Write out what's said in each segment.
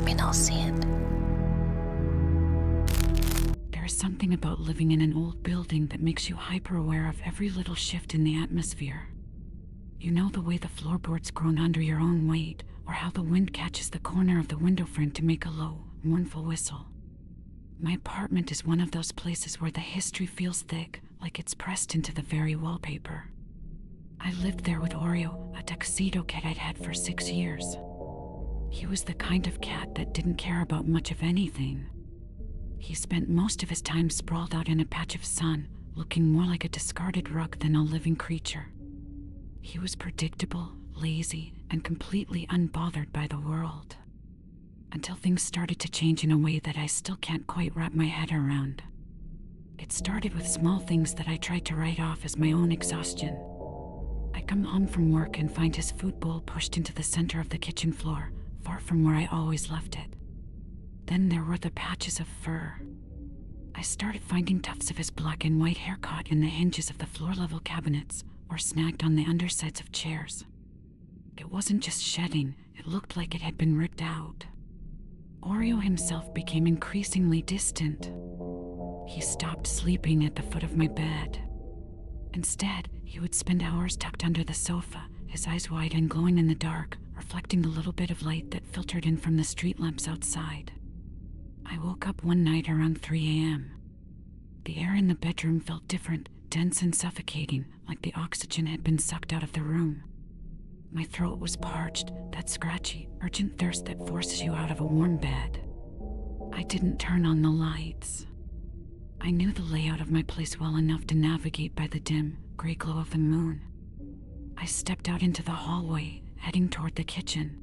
mean I'll see it. There is something about living in an old building that makes you hyper-aware of every little shift in the atmosphere. You know the way the floorboards groan under your own weight, or how the wind catches the corner of the window frame to make a low, mournful whistle. My apartment is one of those places where the history feels thick, like it's pressed into the very wallpaper. I lived there with Oreo, a tuxedo cat I'd had for 6 years. He was the kind of cat that didn't care about much of anything. He spent most of his time sprawled out in a patch of sun, looking more like a discarded rug than a living creature. He was predictable, lazy, and completely unbothered by the world. Until things started to change in a way that I still can't quite wrap my head around. It started with small things that I tried to write off as my own exhaustion. I come home from work and find his food bowl pushed into the center of the kitchen floor, far from where I always left it. Then there were the patches of fur. I started finding tufts of his black and white hair caught in the hinges of the floor-level cabinets or snagged on the undersides of chairs. It wasn't just shedding, it looked like it had been ripped out. Oreo himself became increasingly distant. He stopped sleeping at the foot of my bed. Instead, he would spend hours tucked under the sofa, his eyes wide and glowing in the dark, reflecting the little bit of light that filtered in from the street lamps outside. I woke up one night around 3 a.m. The air in the bedroom felt different, dense and suffocating, like the oxygen had been sucked out of the room. My throat was parched, that scratchy, urgent thirst that forces you out of a warm bed. I didn't turn on the lights. I knew the layout of my place well enough to navigate by the dim, gray glow of the moon. I stepped out into the hallway, heading toward the kitchen.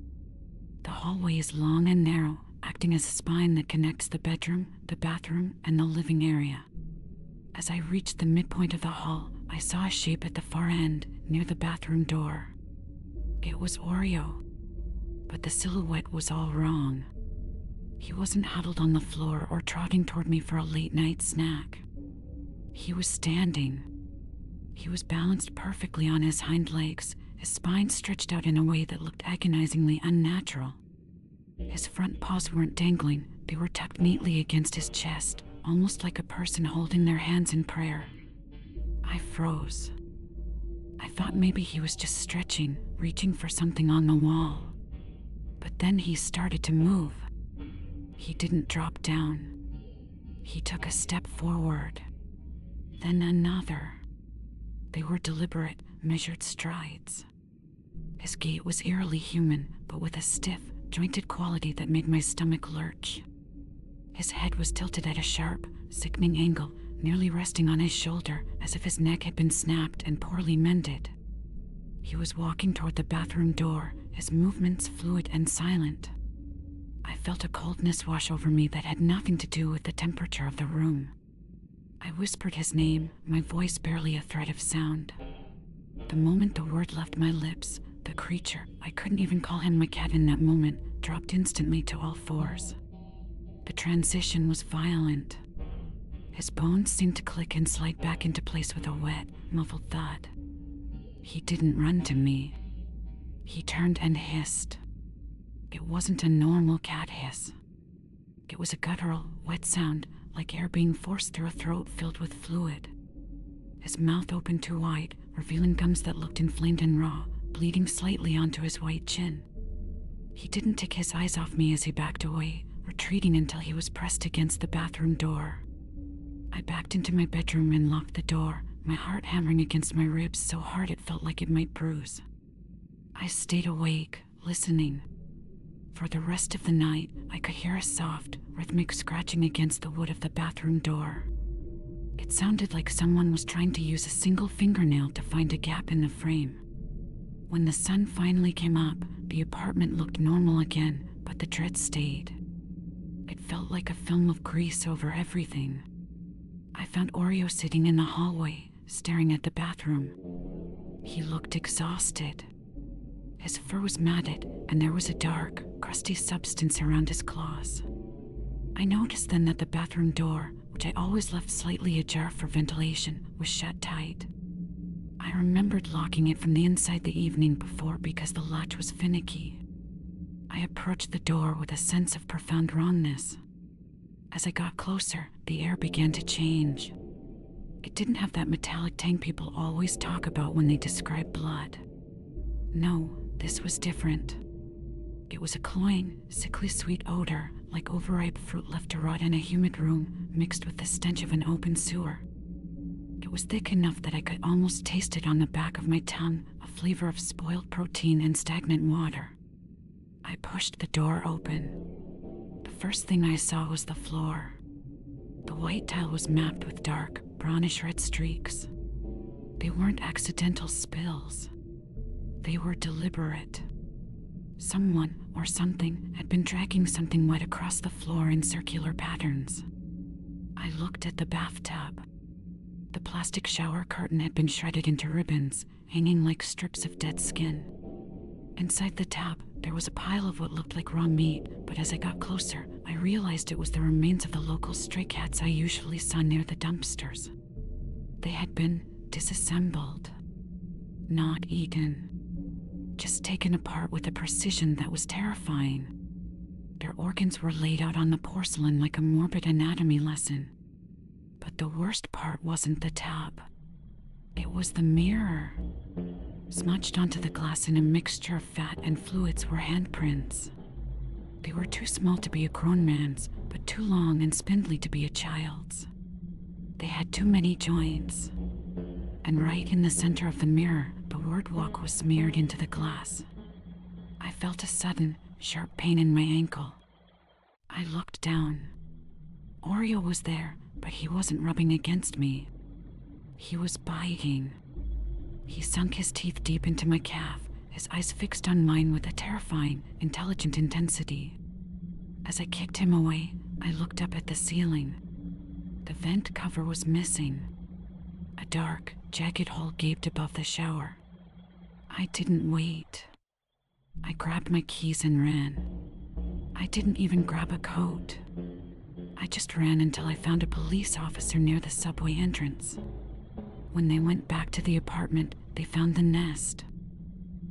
The hallway is long and narrow, acting as a spine that connects the bedroom, the bathroom, and the living area. As I reached the midpoint of the hall, I saw a shape at the far end, near the bathroom door. It was Oreo, but the silhouette was all wrong. He wasn't huddled on the floor or trotting toward me for a late-night snack. He was standing. He was balanced perfectly on his hind legs, his spine stretched out in a way that looked agonizingly unnatural. His front paws weren't dangling, they were tucked neatly against his chest, almost like a person holding their hands in prayer. I froze. I thought maybe he was just stretching, reaching for something on the wall. But then he started to move. He didn't drop down. He took a step forward, then another. They were deliberate, measured strides. His gait was eerily human, but with a stiff, jointed quality that made my stomach lurch. His head was tilted at a sharp, sickening angle, nearly resting on his shoulder, as if his neck had been snapped and poorly mended. He was walking toward the bathroom door, his movements fluid and silent. I felt a coldness wash over me that had nothing to do with the temperature of the room. I whispered his name, my voice barely a thread of sound. The moment the word left my lips, the creature, I couldn't even call him my cat in that moment, dropped instantly to all fours. The transition was violent. His bones seemed to click and slide back into place with a wet, muffled thud. He didn't run to me. He turned and hissed. It wasn't a normal cat hiss. It was a guttural, wet sound, like air being forced through a throat filled with fluid. His mouth opened too wide, revealing gums that looked inflamed and raw, bleeding slightly onto his white chin. He didn't take his eyes off me as he backed away, retreating until he was pressed against the bathroom door. I backed into my bedroom and locked the door, my heart hammering against my ribs so hard it felt like it might bruise. I stayed awake, listening. For the rest of the night, I could hear a soft, rhythmic scratching against the wood of the bathroom door. It sounded like someone was trying to use a single fingernail to find a gap in the frame. When the sun finally came up, the apartment looked normal again, but the dread stayed. It felt like a film of grease over everything. I found Oreo sitting in the hallway, staring at the bathroom. He looked exhausted. His fur was matted, and there was a dark, crusty substance around his claws. I noticed then that the bathroom door, which I always left slightly ajar for ventilation, was shut tight. I remembered locking it from the inside the evening before because the latch was finicky. I approached the door with a sense of profound wrongness. As I got closer, the air began to change. It didn't have that metallic tang people always talk about when they describe blood. No, this was different. It was a cloying, sickly sweet odor, like overripe fruit left to rot in a humid room, mixed with the stench of an open sewer. It was thick enough that I could almost taste it on the back of my tongue, a flavor of spoiled protein and stagnant water. I pushed the door open. The first thing I saw was the floor. The white tile was mapped with dark, brownish-red streaks. They weren't accidental spills. They were deliberate. Someone or something had been dragging something wet across the floor in circular patterns. I looked at the bathtub. The plastic shower curtain had been shredded into ribbons, hanging like strips of dead skin. Inside the tub, there was a pile of what looked like raw meat, but as I got closer, I realized it was the remains of the local stray cats I usually saw near the dumpsters. They had been disassembled, not eaten, just taken apart with a precision that was terrifying. Their organs were laid out on the porcelain like a morbid anatomy lesson. But the worst part wasn't the tub. It was the mirror. Smudged onto the glass in a mixture of fat and fluids were handprints. They were too small to be a grown man's, but too long and spindly to be a child's. They had too many joints. And right in the center of the mirror, the word walk was smeared into the glass. I felt a sudden, sharp pain in my ankle. I looked down. Oreo was there, but he wasn't rubbing against me. He was biting. He sunk his teeth deep into my calf, his eyes fixed on mine with a terrifying, intelligent intensity. As I kicked him away, I looked up at the ceiling. The vent cover was missing. A dark, jagged hole gaped above the shower. I didn't wait. I grabbed my keys and ran. I didn't even grab a coat. I just ran until I found a police officer near the subway entrance. When they went back to the apartment, they found the nest.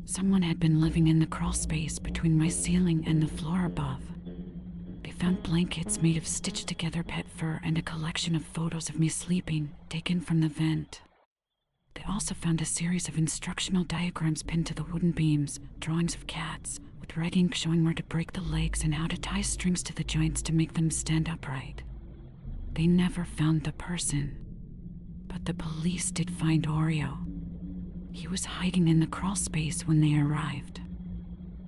Someone had been living in the crawl space between my ceiling and the floor above. They found blankets made of stitched-together pet fur and a collection of photos of me sleeping, taken from the vent. They also found a series of instructional diagrams pinned to the wooden beams, drawings of cats, with red ink showing where to break the legs and how to tie strings to the joints to make them stand upright. They never found the person. But the police did find Oreo. He was hiding in the crawl space when they arrived.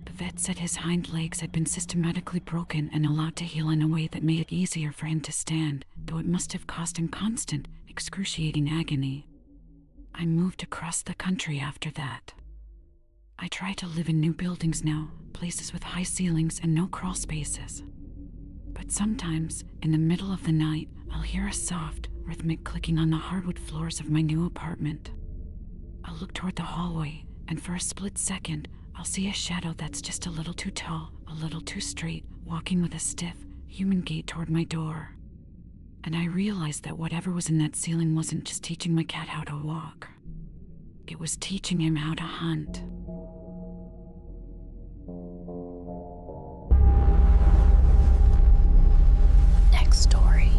The vet said his hind legs had been systematically broken and allowed to heal in a way that made it easier for him to stand, though it must have caused him constant, excruciating agony. I moved across the country after that. I try to live in new buildings now, places with high ceilings and no crawl spaces. But sometimes, in the middle of the night, I'll hear a soft, rhythmic clicking on the hardwood floors of my new apartment. I'll look toward the hallway, and for a split second, I'll see a shadow that's just a little too tall, a little too straight, walking with a stiff, human gait toward my door. And I realized that whatever was in that ceiling wasn't just teaching my cat how to walk. It was teaching him how to hunt. Next story.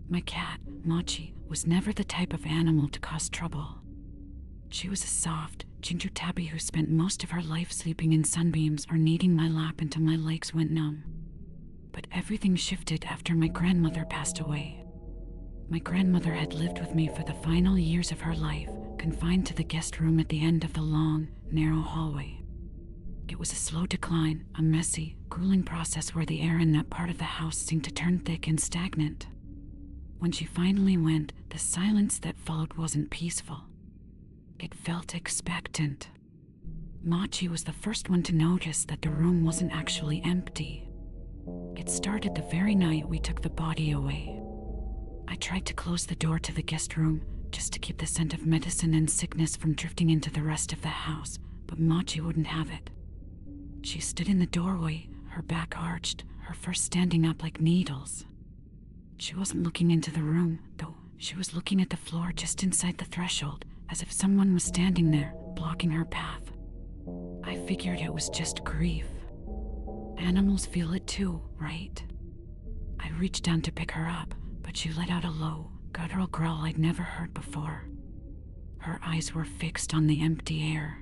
My cat, Machi, was never the type of animal to cause trouble. She was a soft, ginger tabby who spent most of her life sleeping in sunbeams or kneading my lap until my legs went numb. But everything shifted after my grandmother passed away. My grandmother had lived with me for the final years of her life, confined to the guest room at the end of the long, narrow hallway. It was a slow decline, a messy, grueling process where the air in that part of the house seemed to turn thick and stagnant. When she finally went, the silence that followed wasn't peaceful. It felt expectant. Machi was the first one to notice that the room wasn't actually empty. It started the very night we took the body away. I tried to close the door to the guest room, just to keep the scent of medicine and sickness from drifting into the rest of the house, but Machi wouldn't have it. She stood in the doorway, her back arched, her fur standing up like needles. She wasn't looking into the room, though. She was looking at the floor just inside the threshold, as if someone was standing there, blocking her path. I figured it was just grief. Animals feel it too, right? I reached down to pick her up, but she let out a low, guttural growl I'd never heard before. Her eyes were fixed on the empty air.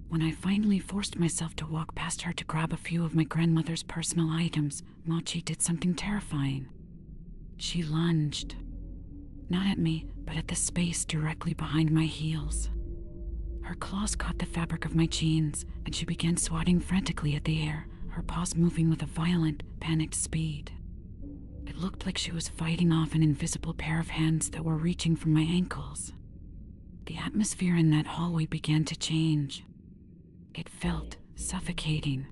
When I finally forced myself to walk past her to grab a few of my grandmother's personal items, Mochi did something terrifying. She lunged. Not at me, but at the space directly behind my heels. Her claws caught the fabric of my jeans, and she began swatting frantically at the air, her paws moving with a violent, panicked speed. It looked like she was fighting off an invisible pair of hands that were reaching for my ankles. The atmosphere in that hallway began to change. It felt suffocating.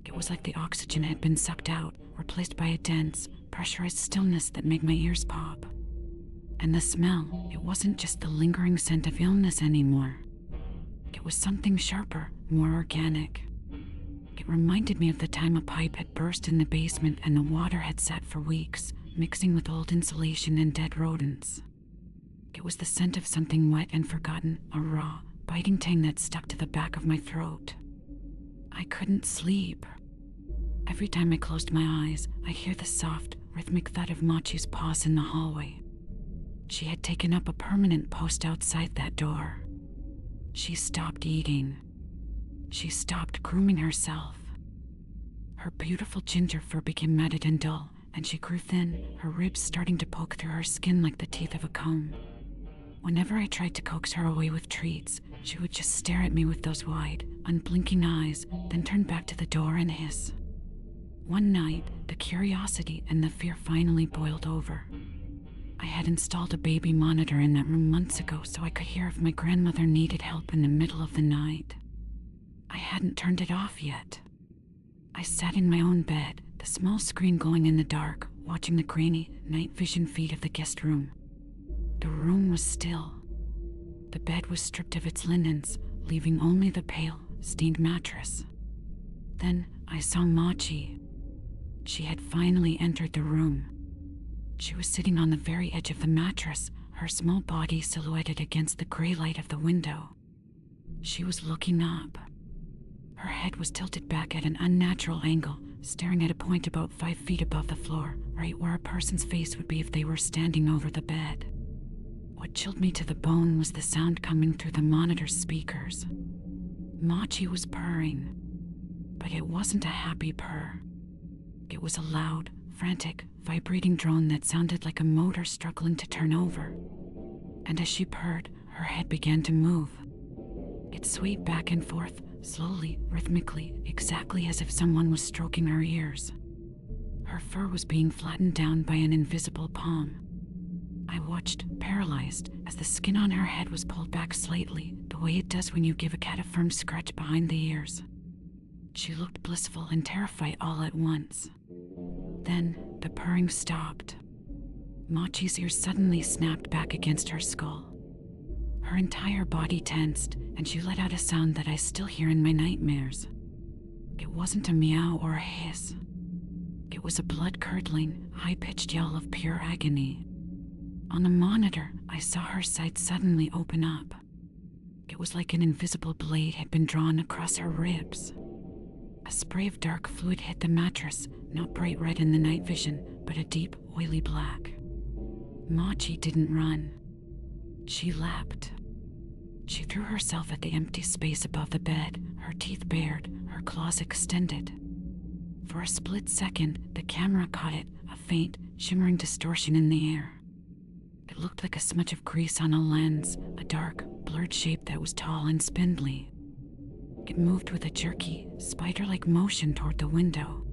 It was like the oxygen had been sucked out, replaced by a dense, pressurized stillness that made my ears pop. And the smell, it wasn't just the lingering scent of illness anymore. It was something sharper, more organic. It reminded me of the time a pipe had burst in the basement and the water had sat for weeks, mixing with old insulation and dead rodents. It was the scent of something wet and forgotten, a raw, biting tang that stuck to the back of my throat. I couldn't sleep. Every time I closed my eyes, I hear the soft, rhythmic thud of Mochi's paws in the hallway. She had taken up a permanent post outside that door. She stopped eating. She stopped grooming herself. Her beautiful ginger fur became matted and dull, and she grew thin, her ribs starting to poke through her skin like the teeth of a comb. Whenever I tried to coax her away with treats, she would just stare at me with those wide, unblinking eyes, then turn back to the door and hiss. One night, the curiosity and the fear finally boiled over. I had installed a baby monitor in that room months ago so I could hear if my grandmother needed help in the middle of the night. I hadn't turned it off yet. I sat in my own bed, the small screen glowing in the dark, watching the grainy, night vision feed of the guest room. The room was still. The bed was stripped of its linens, leaving only the pale, stained mattress. Then I saw Mochi. She had finally entered the room. She was sitting on the very edge of the mattress, her small body silhouetted against the gray light of the window. She was looking up. Her head was tilted back at an unnatural angle, staring at a point about 5 feet above the floor, right where a person's face would be if they were standing over the bed. What chilled me to the bone was the sound coming through the monitor's speakers. Mochi was purring, but it wasn't a happy purr. It was a loud, frantic, vibrating drone that sounded like a motor struggling to turn over. And as she purred, her head began to move. It swayed back and forth, slowly, rhythmically, exactly as if someone was stroking her ears. Her fur was being flattened down by an invisible palm. I watched, paralyzed, as the skin on her head was pulled back slightly, the way it does when you give a cat a firm scratch behind the ears. She looked blissful and terrified all at once. Then, the purring stopped. Mochi's ears suddenly snapped back against her skull. Her entire body tensed, and she let out a sound that I still hear in my nightmares. It wasn't a meow or a hiss. It was a blood-curdling, high-pitched yell of pure agony. On the monitor, I saw her side suddenly open up. It was like an invisible blade had been drawn across her ribs. A spray of dark fluid hit the mattress, not bright red in the night vision, but a deep, oily black. Mochi didn't run. She leapt. She threw herself at the empty space above the bed, her teeth bared, her claws extended. For a split second, the camera caught it, a faint, shimmering distortion in the air. It looked like a smudge of grease on a lens, a dark, blurred shape that was tall and spindly. It moved with a jerky, spider-like motion toward the window.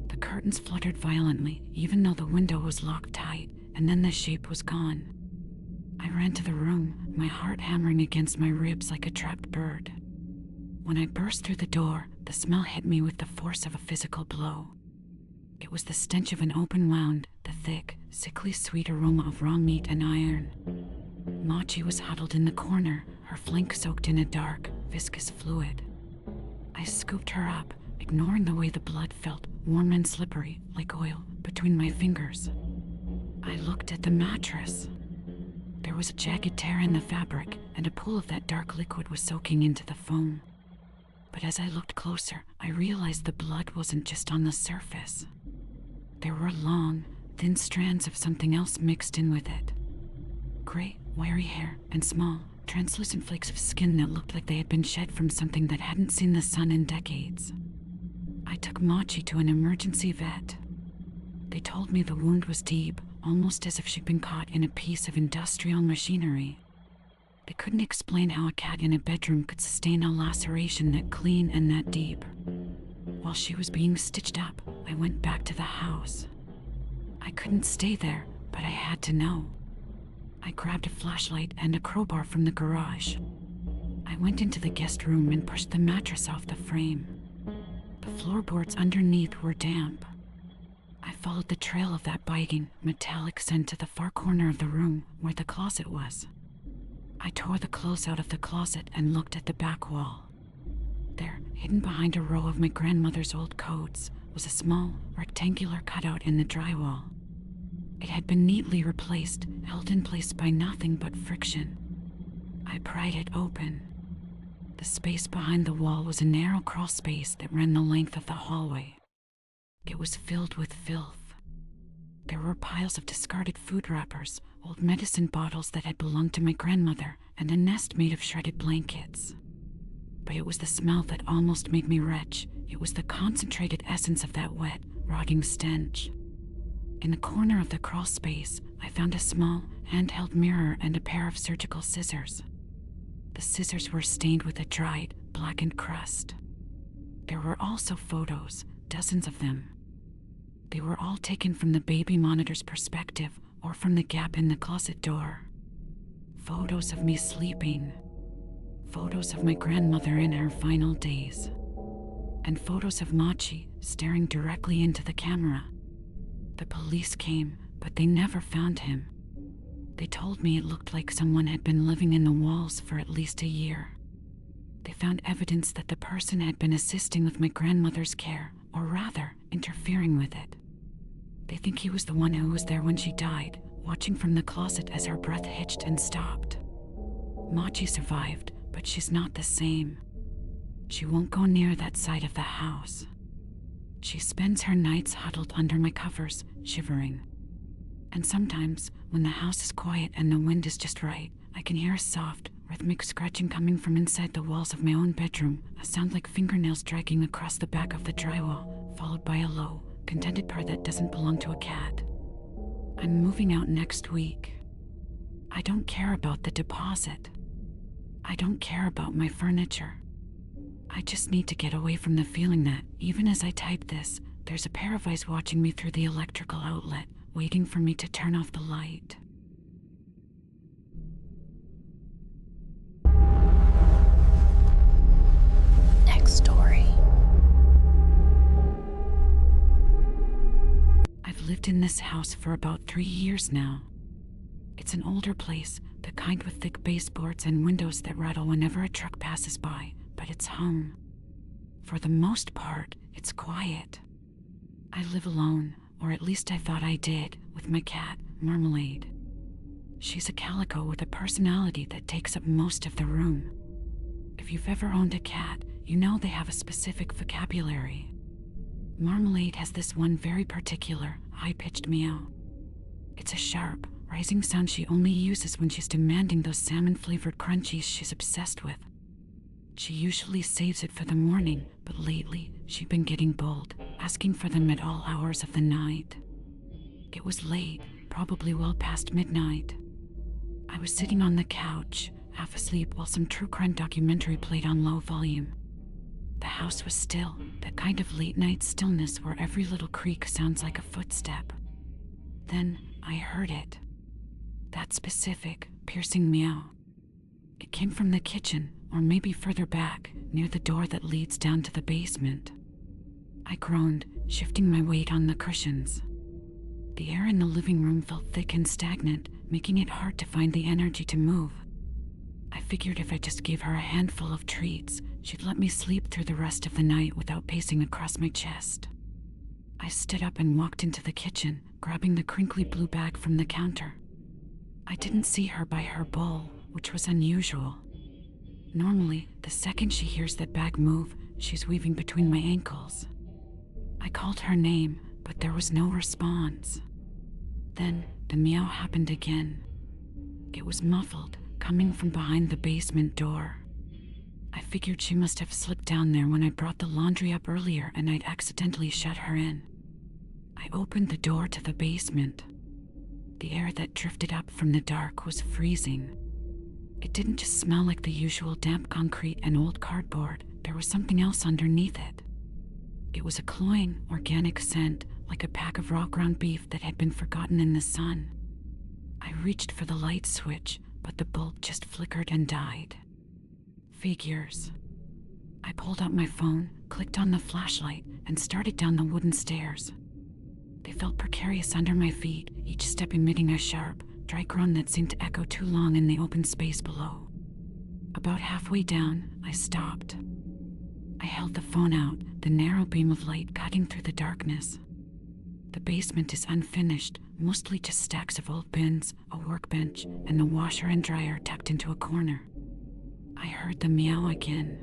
The curtains fluttered violently, even though the window was locked tight, and then the shape was gone. I ran to the room, my heart hammering against my ribs like a trapped bird. When I burst through the door, the smell hit me with the force of a physical blow. It was the stench of an open wound, the thick, sickly sweet aroma of raw meat and iron. Mochi was huddled in the corner, her flank soaked in a dark, viscous fluid. I scooped her up, ignoring the way the blood felt, warm and slippery, like oil, between my fingers. I looked at the mattress. There was a jagged tear in the fabric, and a pool of that dark liquid was soaking into the foam. But as I looked closer, I realized the blood wasn't just on the surface. There were long, thin strands of something else mixed in with it. Gray, wiry hair, and small, translucent flakes of skin that looked like they had been shed from something that hadn't seen the sun in decades. I took Machi to an emergency vet. They told me the wound was deep, almost as if she'd been caught in a piece of industrial machinery. They couldn't explain how a cat in a bedroom could sustain a laceration that clean and that deep. While she was being stitched up, I went back to the house. I couldn't stay there, but I had to know. I grabbed a flashlight and a crowbar from the garage. I went into the guest room and pushed the mattress off the frame. The floorboards underneath were damp. I followed the trail of that biting, metallic scent to the far corner of the room where the closet was. I tore the clothes out of the closet and looked at the back wall. There, hidden behind a row of my grandmother's old coats, was a small, rectangular cutout in the drywall. It had been neatly replaced, held in place by nothing but friction. I pried it open. The space behind the wall was a narrow crawl space that ran the length of the hallway. It was filled with filth. There were piles of discarded food wrappers, old medicine bottles that had belonged to my grandmother, and a nest made of shredded blankets. But it was the smell that almost made me retch. It was the concentrated essence of that wet, rotting stench. In the corner of the crawl space, I found a small, handheld mirror and a pair of surgical scissors. The scissors were stained with a dried, blackened crust. There were also photos, dozens of them. They were all taken from the baby monitor's perspective or from the gap in the closet door. Photos of me sleeping. Photos of my grandmother in her final days. And photos of Machi staring directly into the camera. The police came, but they never found him. They told me it looked like someone had been living in the walls for at least a year. They found evidence that the person had been assisting with my grandmother's care, or rather, interfering with it. They think he was the one who was there when she died, watching from the closet as her breath hitched and stopped. Machi survived, but she's not the same. She won't go near that side of the house. She spends her nights huddled under my covers, shivering. And sometimes, when the house is quiet and the wind is just right, I can hear a soft, rhythmic scratching coming from inside the walls of my own bedroom, a sound like fingernails dragging across the back of the drywall, followed by a low, contented purr that doesn't belong to a cat. I'm moving out next week. I don't care about the deposit. I don't care about my furniture. I just need to get away from the feeling that, even as I type this, there's a pair of eyes watching me through the electrical outlet, waiting for me to turn off the light. Next story. I've lived in this house for about 3 years now. It's an older place, the kind with thick baseboards and windows that rattle whenever a truck passes by, but it's home. For the most part, it's quiet. I live alone, or at least I thought I did, with my cat, Marmalade. She's a calico with a personality that takes up most of the room. If you've ever owned a cat, you know they have a specific vocabulary. Marmalade has this one very particular, high-pitched meow. It's a sharp, rising sound she only uses when she's demanding those salmon-flavored crunchies she's obsessed with. She usually saves it for the morning, but lately she'd been getting bold, asking for them at all hours of the night. It was late, probably well past midnight. I was sitting on the couch, half asleep while some true crime documentary played on low volume. The house was still, that kind of late-night stillness where every little creak sounds like a footstep. Then I heard it. That specific, piercing meow. It came from the kitchen, or maybe further back, near the door that leads down to the basement. I groaned, shifting my weight on the cushions. The air in the living room felt thick and stagnant, making it hard to find the energy to move. I figured if I just gave her a handful of treats, she'd let me sleep through the rest of the night without pacing across my chest. I stood up and walked into the kitchen, grabbing the crinkly blue bag from the counter. I didn't see her by her bowl, which was unusual. Normally, the second she hears that bag move, she's weaving between my ankles. I called her name, but there was no response. Then, the meow happened again. It was muffled, coming from behind the basement door. I figured she must have slipped down there when I brought the laundry up earlier and I'd accidentally shut her in. I opened the door to the basement. The air that drifted up from the dark was freezing. It didn't just smell like the usual damp concrete and old cardboard, there was something else underneath it. It was a cloying, organic scent, like a pack of raw ground beef that had been forgotten in the sun. I reached for the light switch, but the bulb just flickered and died. Figures. I pulled out my phone, clicked on the flashlight, and started down the wooden stairs. They felt precarious under my feet, each step emitting a sharp, dry groan that seemed to echo too long in the open space below. About halfway down, I stopped. I held the phone out, the narrow beam of light cutting through the darkness. The basement is unfinished, mostly just stacks of old bins, a workbench, and the washer and dryer tucked into a corner. I heard the meow again.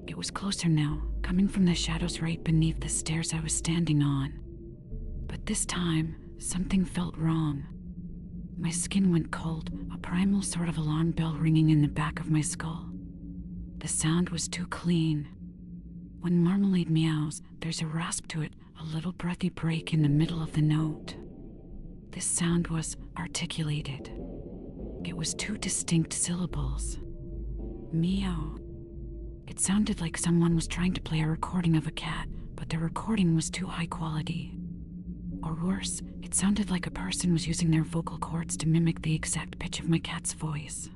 It was closer now, coming from the shadows right beneath the stairs I was standing on. But this time, something felt wrong. My skin went cold, a primal sort of alarm bell ringing in the back of my skull. The sound was too clean. When Marmalade meows, there's a rasp to it, a little breathy break in the middle of the note. This sound was articulated. It was two distinct syllables. Meow. It sounded like someone was trying to play a recording of a cat, but the recording was too high quality. Or worse, it sounded like a person was using their vocal cords to mimic the exact pitch of my cat's voice.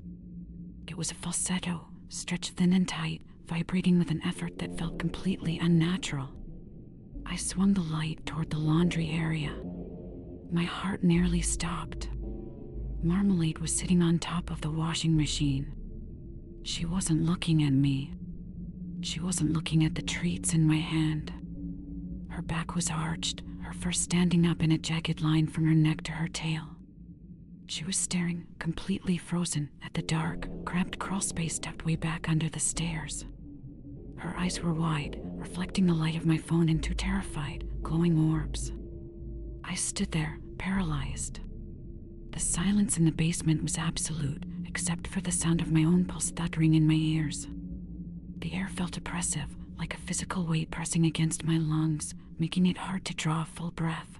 It was a falsetto, stretched thin and tight, vibrating with an effort that felt completely unnatural. I swung the light toward the laundry area. My heart nearly stopped. Marmalade was sitting on top of the washing machine. She wasn't looking at me. She wasn't looking at the treats in my hand. Her back was arched, her fur standing up in a jagged line from her neck to her tail. She was staring, completely frozen, at the dark, cramped crawl space tucked way back under the stairs. Her eyes were wide, reflecting the light of my phone in two terrified, glowing orbs. I stood there, paralyzed. The silence in the basement was absolute, except for the sound of my own pulse thudding in my ears. The air felt oppressive, like a physical weight pressing against my lungs, making it hard to draw a full breath.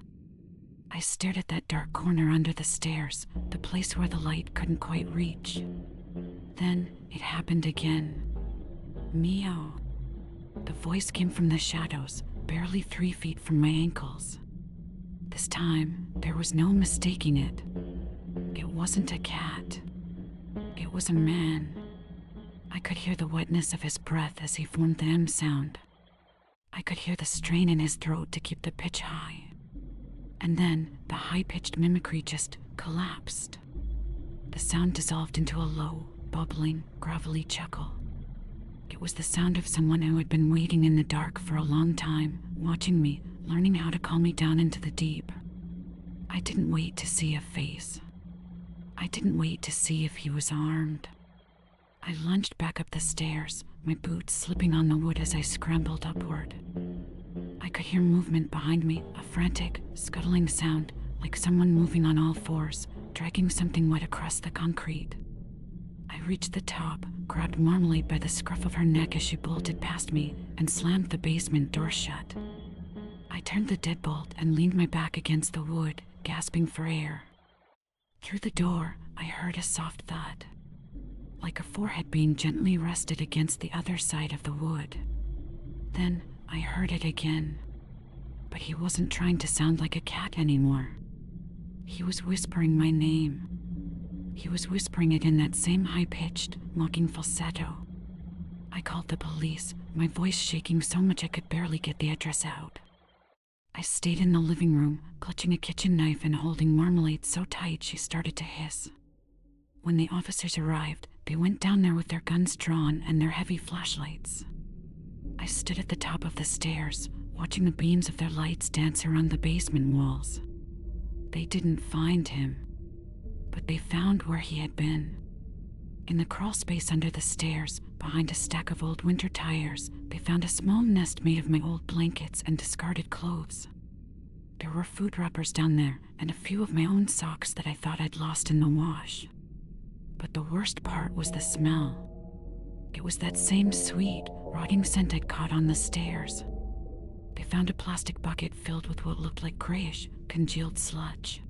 I stared at that dark corner under the stairs, the place where the light couldn't quite reach. Then it happened again. Meow. The voice came from the shadows, barely 3 feet from my ankles. This time, there was no mistaking it. It wasn't a cat. It was a man. I could hear the wetness of his breath as he formed the M sound. I could hear the strain in his throat to keep the pitch high. And then, the high-pitched mimicry just collapsed. The sound dissolved into a low, bubbling, gravelly chuckle. It was the sound of someone who had been waiting in the dark for a long time, watching me, learning how to calm me down into the deep. I didn't wait to see a face. I didn't wait to see if he was armed. I lunged back up the stairs, my boots slipping on the wood as I scrambled upward. I could hear movement behind me, a frantic, scuttling sound, like someone moving on all fours, dragging something wet across the concrete. I reached the top, grabbed Marmalade by the scruff of her neck as she bolted past me, and slammed the basement door shut. I turned the deadbolt and leaned my back against the wood, gasping for air. Through the door, I heard a soft thud, like a forehead being gently rested against the other side of the wood. Then I heard it again, but he wasn't trying to sound like a cat anymore. He was whispering my name. He was whispering it in that same high-pitched, mocking falsetto. I called the police, my voice shaking so much I could barely get the address out. I stayed in the living room, clutching a kitchen knife and holding Marmalade so tight she started to hiss. When the officers arrived, they went down there with their guns drawn and their heavy flashlights. I stood at the top of the stairs, watching the beams of their lights dance around the basement walls. They didn't find him. but they found where he had been. In the crawl space under the stairs, behind a stack of old winter tires, they found a small nest made of my old blankets and discarded clothes. There were food wrappers down there and a few of my own socks that I thought I'd lost in the wash. But the worst part was the smell. It was that same sweet, rotting scent I'd caught on the stairs. They found a plastic bucket filled with what looked like grayish, congealed sludge.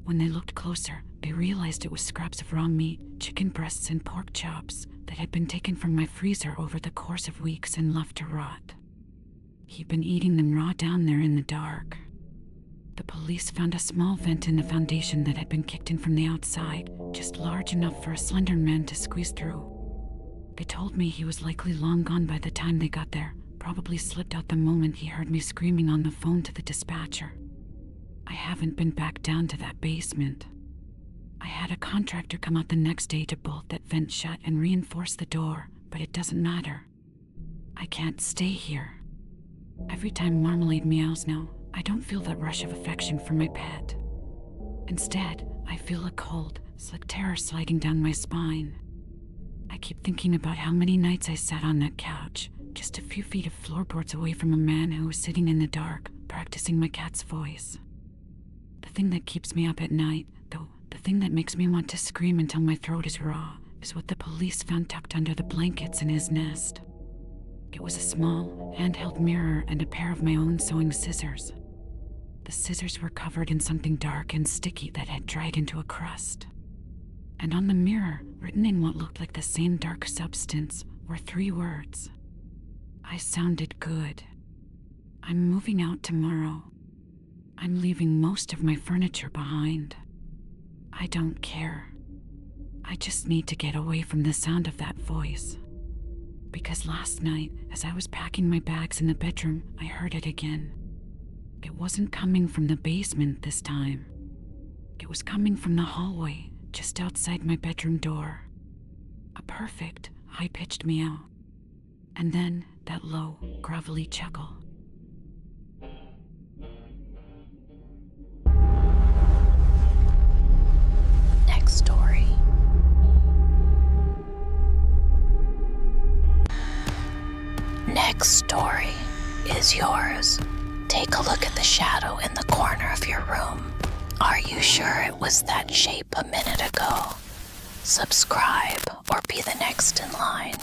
When they looked closer, they realized it was scraps of raw meat, chicken breasts, and pork chops that had been taken from my freezer over the course of weeks and left to rot. He'd been eating them raw down there in the dark. The police found a small vent in the foundation that had been kicked in from the outside, just large enough for a slender man to squeeze through. They told me he was likely long gone by the time they got there, probably slipped out the moment he heard me screaming on the phone to the dispatcher. I haven't been back down to that basement. I had a contractor come out the next day to bolt that vent shut and reinforce the door, but it doesn't matter. I can't stay here. Every time Marmalade meows now, I don't feel that rush of affection for my pet. Instead, I feel a cold, slick terror sliding down my spine. I keep thinking about how many nights I sat on that couch, just a few feet of floorboards away from a man who was sitting in the dark, practicing my cat's voice. The thing that keeps me up at night, though, the thing that makes me want to scream until my throat is raw, is what the police found tucked under the blankets in his nest. It was a small, handheld mirror and a pair of my own sewing scissors. The scissors were covered in something dark and sticky that had dried into a crust. And on the mirror, written in what looked like the same dark substance, were 3 words. I sounded good. I'm moving out tomorrow. I'm leaving most of my furniture behind. I don't care. I just need to get away from the sound of that voice. Because last night, as I was packing my bags in the bedroom, I heard it again. It wasn't coming from the basement this time. It was coming from the hallway, just outside my bedroom door. A perfect, high-pitched meow. And then that low, grovelly chuckle. Next story. Next story is yours. Take a look at the shadow in the corner of your room. Are you sure it was that shape a minute ago? Subscribe or be the next in line.